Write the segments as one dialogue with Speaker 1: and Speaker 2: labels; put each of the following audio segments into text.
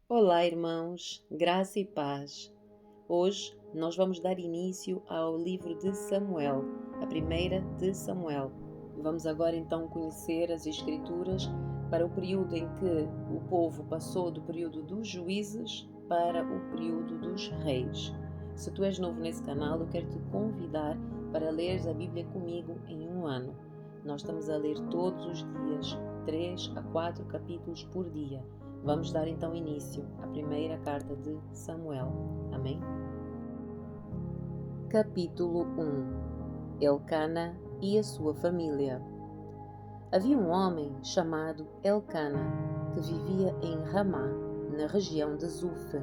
Speaker 1: Olá, irmãos, graça e paz. Hoje nós vamos dar início ao livro de Samuel, a primeira de Samuel. Vamos agora então conhecer as Escrituras para o período em que o povo passou do período dos juízes para o período dos reis. Se tu és novo nesse canal, eu quero te convidar para leres a Bíblia comigo em um ano. Nós estamos a ler todos os dias, 3 a 4 capítulos por dia. Vamos dar então início à primeira carta de Samuel. Amém? Capítulo 1. Elcana e a sua família. Havia um homem chamado Elcana que vivia em Ramá, na região de Zuf,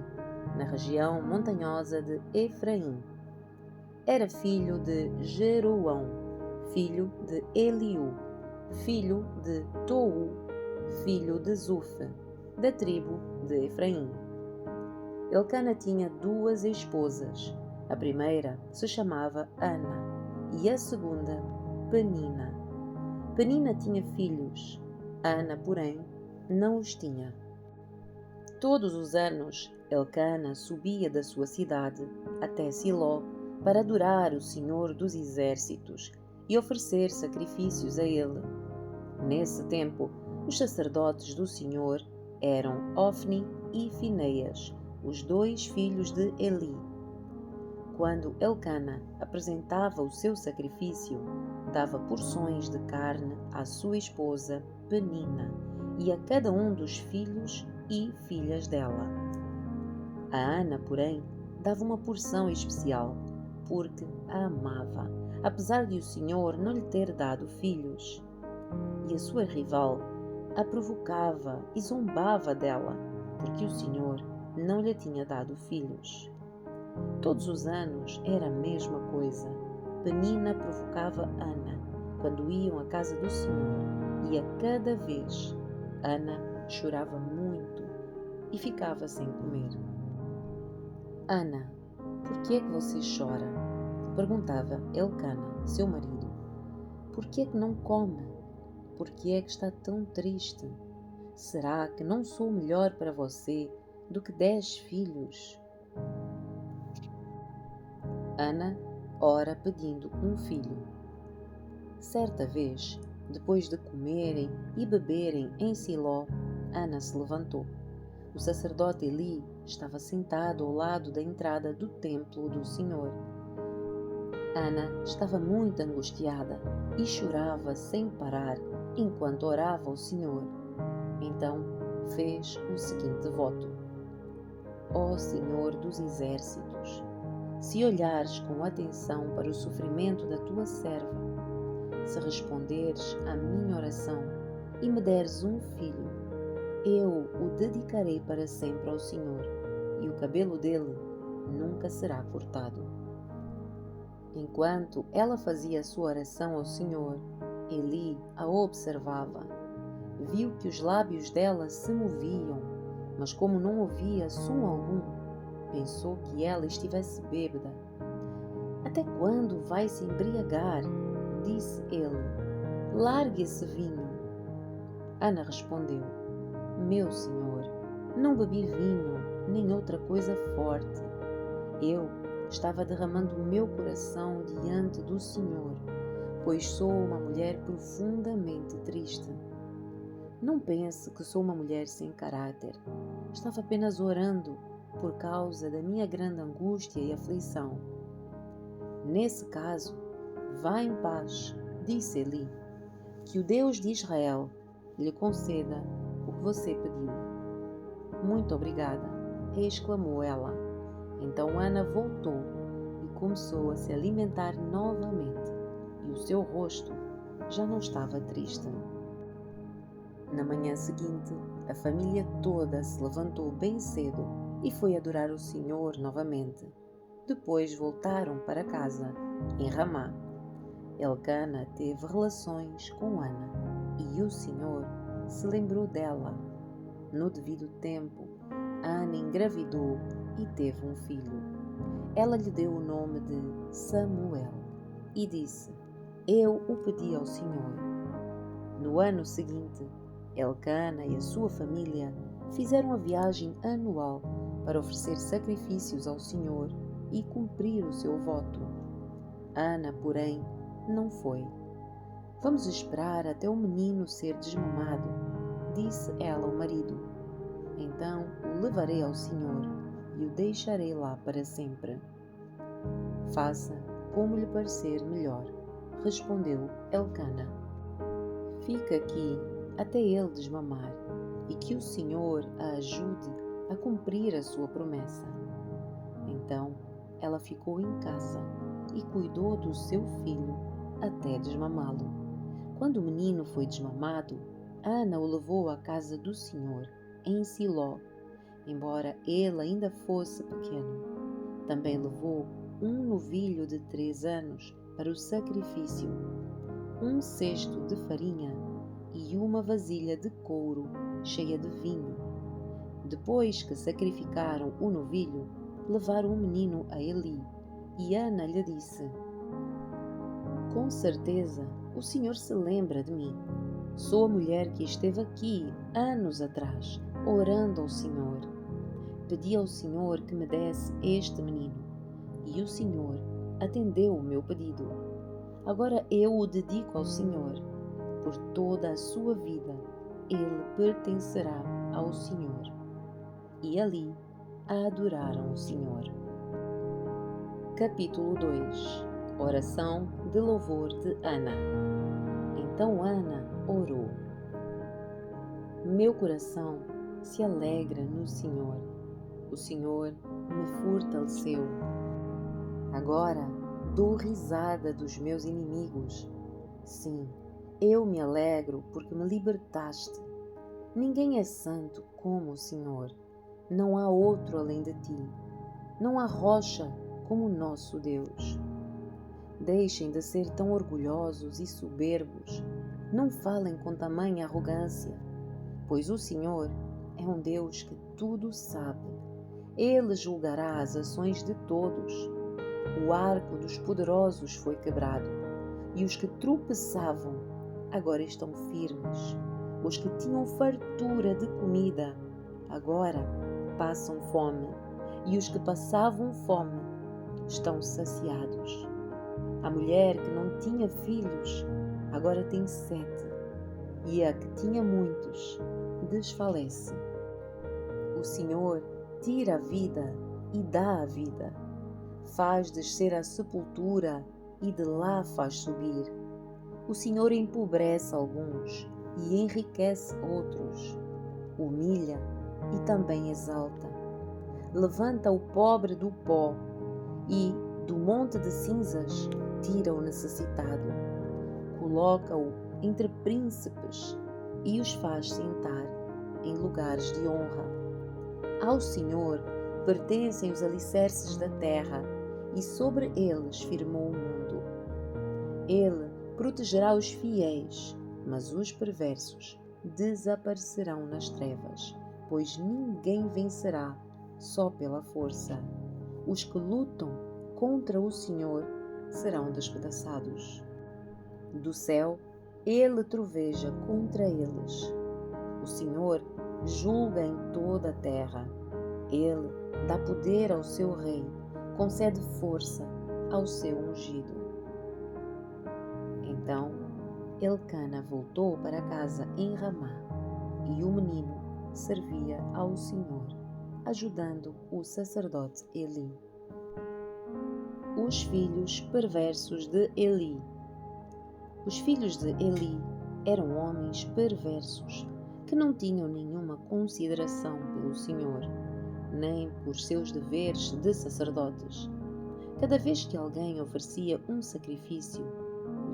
Speaker 1: na região montanhosa de Efraim. Era filho de Jeroão, filho de Eliú, filho de Tou, filho de Zuf, da tribo de Efraim. Elcana tinha duas esposas. A primeira se chamava Ana e a segunda Penina. Penina tinha filhos, Ana, porém, não os tinha. Todos os anos, Elcana subia da sua cidade até Siló para adorar o Senhor dos Exércitos e oferecer sacrifícios a ele. Nesse tempo, os sacerdotes do Senhor eram Ofni e Fineias, os dois filhos de Eli. Quando Elcana apresentava o seu sacrifício, dava porções de carne à sua esposa Penina e a cada um dos filhos e filhas dela. A Ana, porém, dava uma porção especial, porque a amava, apesar de o Senhor não lhe ter dado filhos. E a sua rival a provocava e zombava dela, porque o Senhor não lhe tinha dado filhos. Todos os anos era a mesma coisa. Penina provocava Ana quando iam à casa do Senhor, e a cada vez Ana chorava muito e ficava sem comer. Ana, por que é que você chora? Perguntava Elcana, seu marido. Por que é que não come? Por que é que está tão triste? Será que não sou melhor para você do que 10 filhos? Ana ora pedindo um filho. Certa vez, depois de comerem e beberem em Siló, Ana se levantou. O sacerdote Eli estava sentado ao lado da entrada do templo do Senhor. Ana estava muito angustiada e chorava sem parar enquanto orava ao Senhor. Então fez o seguinte voto: Ó Senhor dos Exércitos, se olhares com atenção para o sofrimento da tua serva, se responderes à minha oração e me deres um filho, eu o dedicarei para sempre ao Senhor, e o cabelo dele nunca será cortado. Enquanto ela fazia a sua oração ao Senhor, Eli a observava. Viu que os lábios dela se moviam, mas como não ouvia som algum, pensou que ela estivesse bêbada. Até quando vai se embriagar? Disse ele. Largue esse vinho. Ana respondeu: Meu senhor, não bebi vinho, nem outra coisa forte. Eu estava derramando o meu coração diante do Senhor, pois sou uma mulher profundamente triste. Não pense que sou uma mulher sem caráter. Estava apenas orando por causa da minha grande angústia e aflição. Nesse caso, vá em paz, disse Eli, que o Deus de Israel lhe conceda o que você pediu. Muito obrigada, exclamou ela. Então Ana voltou e começou a se alimentar novamente, e o seu rosto já não estava triste. Na manhã seguinte, a família toda se levantou bem cedo e foi adorar o Senhor novamente. Depois voltaram para casa, em Ramá. Elcana teve relações com Ana, e o Senhor se lembrou dela. No devido tempo, Ana engravidou e teve um filho. Ela lhe deu o nome de Samuel e disse: Eu o pedi ao Senhor. No ano seguinte, Elcana e a sua família fizeram a viagem anual para oferecer sacrifícios ao Senhor e cumprir o seu voto. Ana, porém, não foi. Vamos esperar até o menino ser desmamado, disse ela ao marido. Então o levarei ao Senhor e o deixarei lá para sempre. Faça como lhe parecer melhor, respondeu Elcana. Fica aqui até ele desmamar e que o Senhor a ajude a cumprir a sua promessa. Então ela ficou em casa e cuidou do seu filho até desmamá-lo. Quando o menino foi desmamado, Ana o levou à casa do Senhor, em Siló, embora ele ainda fosse pequeno. Também levou um novilho de 3 anos para o sacrifício, um cesto de farinha e uma vasilha de couro cheia de vinho. Depois que sacrificaram o novilho, levaram o menino a Eli, e Ana lhe disse: Com certeza o Senhor se lembra de mim. Sou a mulher que esteve aqui anos atrás, orando ao Senhor. Pedi ao Senhor que me desse este menino, e o Senhor atendeu o meu pedido. Agora eu o dedico ao Senhor. Por toda a sua vida, ele pertencerá ao Senhor. E ali a adoraram o Senhor. Capítulo 2. Oração de louvor de Ana. Então Ana orou: Meu coração se alegra no Senhor. O Senhor me fortaleceu. Agora dou risada dos meus inimigos. Sim, eu me alegro porque me libertaste. Ninguém é santo como o Senhor. Não há outro além de ti. Não há rocha como o nosso Deus. Deixem de ser tão orgulhosos e soberbos. Não falem com tamanha arrogância, pois o Senhor é um Deus que tudo sabe. Ele julgará as ações de todos. O arco dos poderosos foi quebrado, e os que tropeçavam agora estão firmes. Os que tinham fartura de comida agora passam fome, e os que passavam fome estão saciados. A mulher que não tinha filhos agora tem 7, e a que tinha muitos desfalece. O Senhor tira a vida e dá a vida, faz descer a sepultura e de lá faz subir. O Senhor empobrece alguns e enriquece outros, humilha e também exalta. Levanta o pobre do pó e, do monte de cinzas, tira o necessitado. Coloca-o entre príncipes e os faz sentar em lugares de honra. Ao Senhor pertencem os alicerces da terra, e sobre eles firmou o mundo. Ele protegerá os fiéis, mas os perversos desaparecerão nas trevas, pois ninguém vencerá só pela força. Os que lutam contra o Senhor serão despedaçados. Do céu, ele troveja contra eles. O Senhor julga em toda a terra. Ele dá poder ao seu rei, concede força ao seu ungido. Então Elcana voltou para casa em Ramá, e o menino servia ao Senhor, ajudando o sacerdote Eli. Os filhos perversos de Eli. Os filhos de Eli eram homens perversos, que não tinham nenhuma consideração pelo Senhor, nem por seus deveres de sacerdotes. Cada vez que alguém oferecia um sacrifício,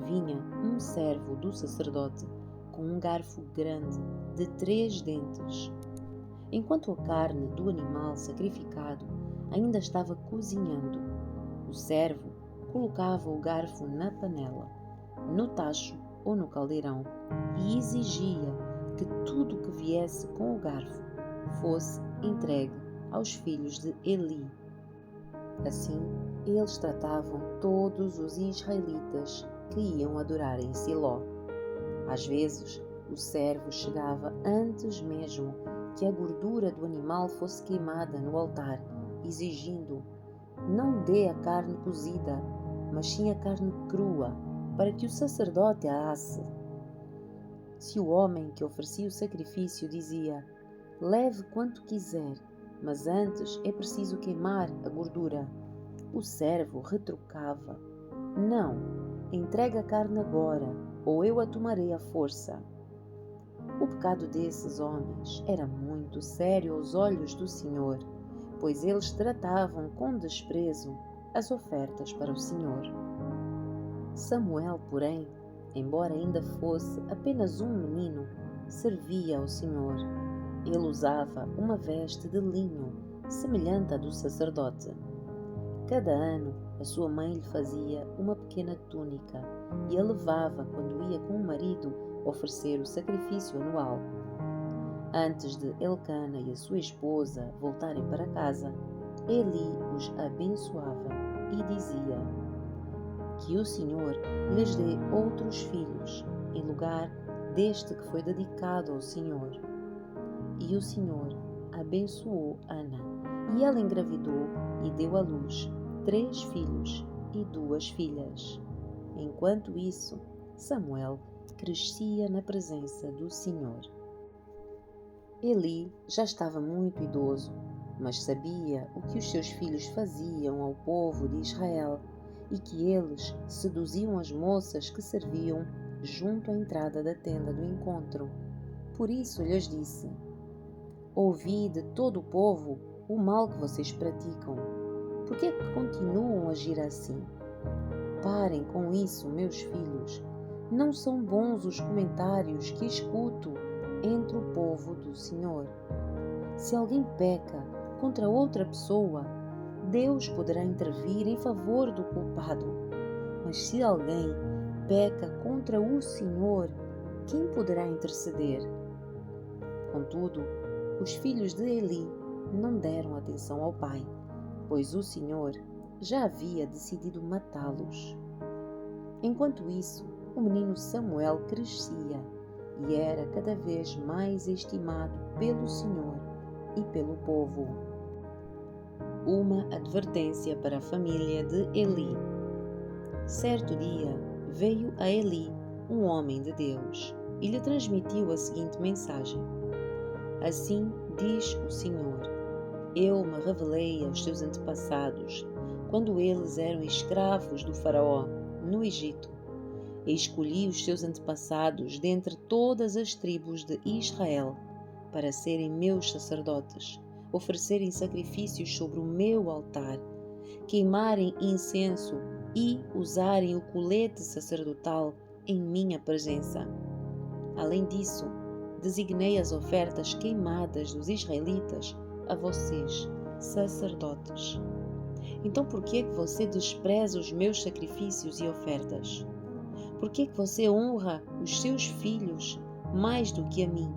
Speaker 1: vinha um servo do sacerdote com um garfo grande de 3 dentes. Enquanto a carne do animal sacrificado ainda estava cozinhando, o servo colocava o garfo na panela, no tacho ou no caldeirão e exigia que tudo que viesse com o garfo fosse entregue aos filhos de Eli. Assim, eles tratavam todos os israelitas que iam adorar em Siló. Às vezes, o servo chegava antes mesmo que a gordura do animal fosse queimada no altar, exigindo: não dê a carne cozida, mas sim a carne crua, para que o sacerdote a asse. Se o homem que oferecia o sacrifício dizia: leve quanto quiser, mas antes é preciso queimar a gordura, o servo retrucava: não, entregue a carne agora, ou eu a tomarei à força. O pecado desses homens era muito sério aos olhos do Senhor, pois eles tratavam com desprezo as ofertas para o Senhor. Samuel, porém, embora ainda fosse apenas um menino, servia ao Senhor. Ele usava uma veste de linho, semelhante à do sacerdote. Cada ano, a sua mãe lhe fazia uma pequena túnica e a levava quando ia com o marido oferecer o sacrifício anual. Antes de Elcana e a sua esposa voltarem para casa, Eli os abençoava e dizia: que o Senhor lhes dê outros filhos, em lugar deste que foi dedicado ao Senhor. E o Senhor abençoou Ana, e ela engravidou e deu à luz 3 filhos e 2 filhas. Enquanto isso, Samuel crescia na presença do Senhor. Eli já estava muito idoso, mas sabia o que os seus filhos faziam ao povo de Israel e que eles seduziam as moças que serviam junto à entrada da tenda do encontro. Por isso lhes disse: ouvi de todo o povo o mal que vocês praticam. Por que é que continuam a agir assim? Parem com isso, meus filhos. Não são bons os comentários que escuto entre o povo do Senhor. Se alguém peca contra outra pessoa, Deus poderá intervir em favor do culpado. Mas se alguém peca contra o Senhor, quem poderá interceder? Contudo, os filhos de Eli não deram atenção ao pai, pois o Senhor já havia decidido matá-los. Enquanto isso, o menino Samuel crescia e era cada vez mais estimado pelo Senhor e pelo povo. Uma advertência para a família de Eli. Certo dia, veio a Eli um homem de Deus e lhe transmitiu a seguinte mensagem: assim diz o Senhor: eu me revelei aos teus antepassados, quando eles eram escravos do faraó, no Egito, e escolhi os teus antepassados dentre todas as tribos de Israel, para serem meus sacerdotes, oferecerem sacrifícios sobre o meu altar, queimarem incenso e usarem o colete sacerdotal em minha presença. Além disso, designei as ofertas queimadas dos israelitas a vocês, sacerdotes. Então por que é que você despreza os meus sacrifícios e ofertas? Por que é que você honra os seus filhos mais do que a mim?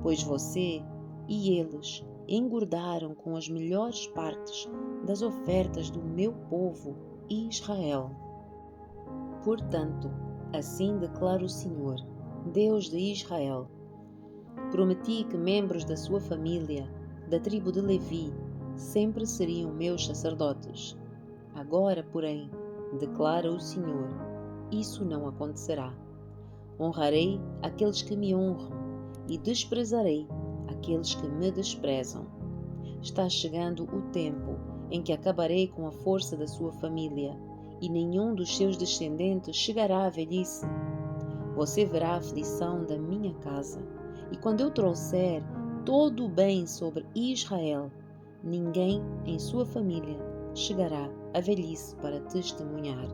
Speaker 1: Pois você e eles engordaram com as melhores partes das ofertas do meu povo Israel. Portanto, assim declara o Senhor, Deus de Israel: prometi que membros da sua família, da tribo de Levi, sempre seriam meus sacerdotes. Agora, porém, declara o Senhor, isso não acontecerá. Honrarei aqueles que me honram e desprezarei aqueles que me desprezam. Está chegando o tempo em que acabarei com a força da sua família, e nenhum dos seus descendentes chegará à velhice. Você verá a aflição da minha casa, e quando eu trouxer todo o bem sobre Israel, ninguém em sua família chegará à velhice para testemunhar.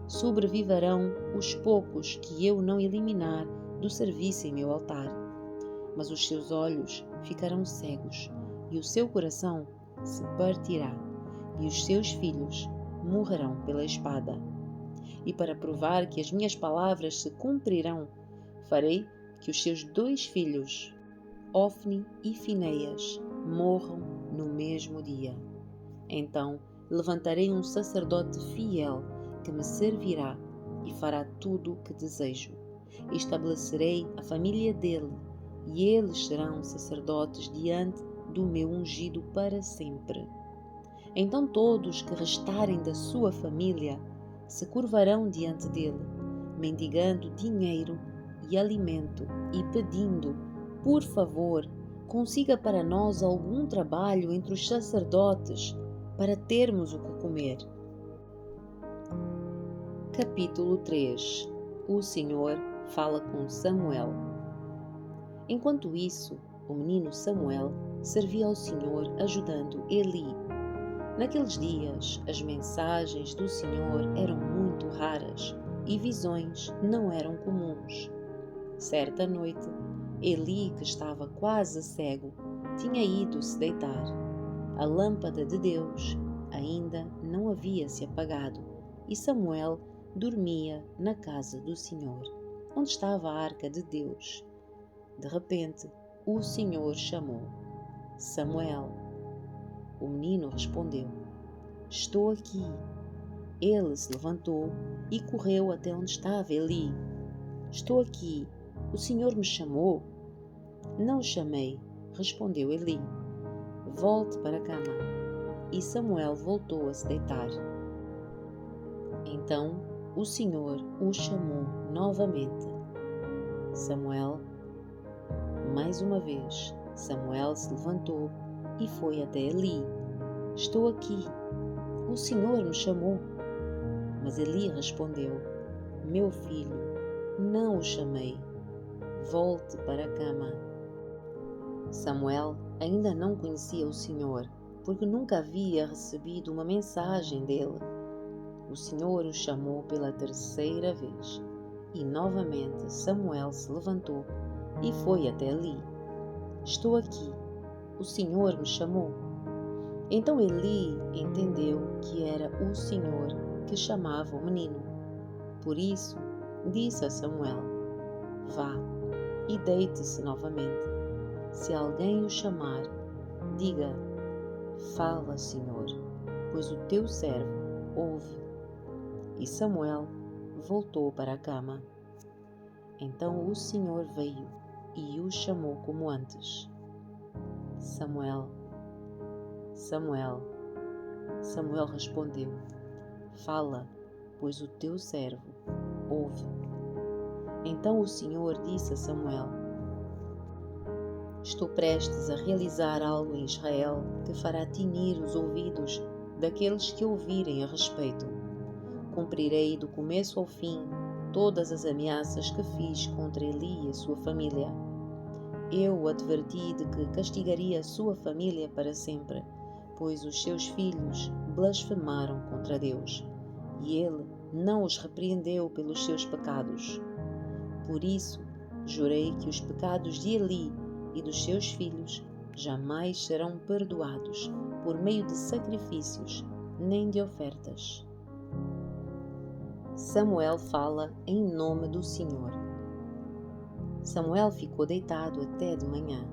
Speaker 1: Sobreviverão os poucos que eu não eliminar do serviço em meu altar, mas os seus olhos ficarão cegos, e o seu coração se partirá, e os seus filhos morrerão pela espada. E para provar que as minhas palavras se cumprirão, farei que os seus 2 filhos, Ofni e Finéias, morram no mesmo dia. Então levantarei um sacerdote fiel que me servirá e fará tudo o que desejo. Estabelecerei a família dele e eles serão sacerdotes diante do meu ungido para sempre. Então todos que restarem da sua família se curvarão diante dele, mendigando dinheiro e alimento e pedindo, por favor, consiga para nós algum trabalho entre os sacerdotes para termos o que comer. Capítulo 3. O Senhor fala com Samuel. Enquanto isso, o menino Samuel servia ao Senhor ajudando Eli. Naqueles dias, as mensagens do Senhor eram muito raras e visões não eram comuns. Certa noite, Eli, que estava quase cego, tinha ido se deitar. A lâmpada de Deus ainda não havia se apagado e Samuel dormia na casa do Senhor, onde estava a arca de Deus. De repente, o Senhor chamou: Samuel. O menino respondeu: Estou aqui. Ele se levantou e correu até onde estava Eli. Estou aqui. O Senhor me chamou? Não o chamei, respondeu Eli. Volte para a cama. E Samuel voltou a se deitar. Então o Senhor o chamou novamente. Samuel. Mais uma vez, Samuel se levantou e foi até Eli. Estou aqui. O Senhor me chamou. Mas Eli respondeu: Meu filho, não o chamei. Volte para a cama. Samuel ainda não conhecia o Senhor, porque nunca havia recebido uma mensagem dele. O Senhor o chamou pela terceira vez, e novamente Samuel se levantou e foi até Eli. Estou aqui. O Senhor me chamou. Então Eli entendeu que era o Senhor que chamava o menino. Por isso, disse a Samuel: Vá e deite-se novamente. Se alguém o chamar, diga: Fala, Senhor, pois o teu servo ouve. E Samuel voltou para a cama. Então o Senhor veio e o chamou como antes: Samuel, Samuel. Samuel respondeu: Fala, pois o teu servo ouve. Então o Senhor disse a Samuel: Estou prestes a realizar algo em Israel que fará tinir os ouvidos daqueles que ouvirem a respeito. Cumprirei do começo ao fim todas as ameaças que fiz contra Eli e a sua família. Eu o adverti de que castigaria a sua família para sempre, pois os seus filhos blasfemaram contra Deus, e ele não os repreendeu pelos seus pecados. Por isso, jurei que os pecados de Eli e dos seus filhos jamais serão perdoados por meio de sacrifícios nem de ofertas. Samuel fala em nome do Senhor. Samuel ficou deitado até de manhã,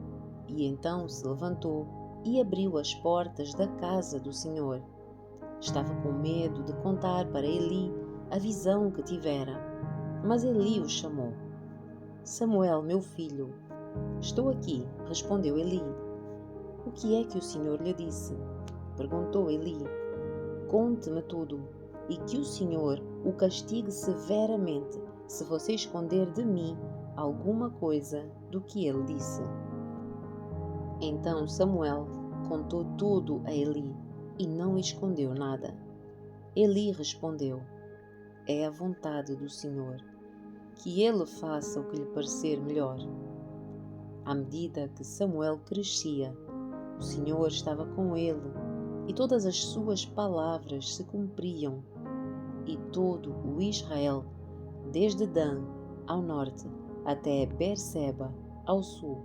Speaker 1: e então se levantou e abriu as portas da casa do Senhor. Estava com medo de contar para Eli a visão que tivera, mas Eli o chamou. Samuel, meu filho. Estou aqui, respondeu Eli. O que é que o Senhor lhe disse? Perguntou Eli. Conte-me tudo, e que o Senhor o castigue severamente se você esconder de mim alguma coisa do que ele disse. Então Samuel contou tudo a Eli e não escondeu nada. Eli respondeu: É a vontade do Senhor, que ele faça o que lhe parecer melhor. À medida que Samuel crescia, o Senhor estava com ele e todas as suas palavras se cumpriam. E todo o Israel, desde Dan ao norte até Berseba ao sul,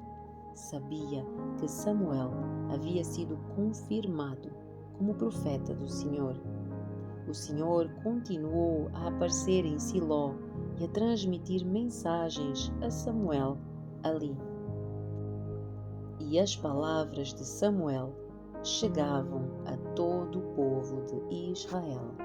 Speaker 1: sabia que Samuel havia sido confirmado como profeta do Senhor. O Senhor continuou a aparecer em Siló e a transmitir mensagens a Samuel ali. E as palavras de Samuel chegavam a todo o povo de Israel.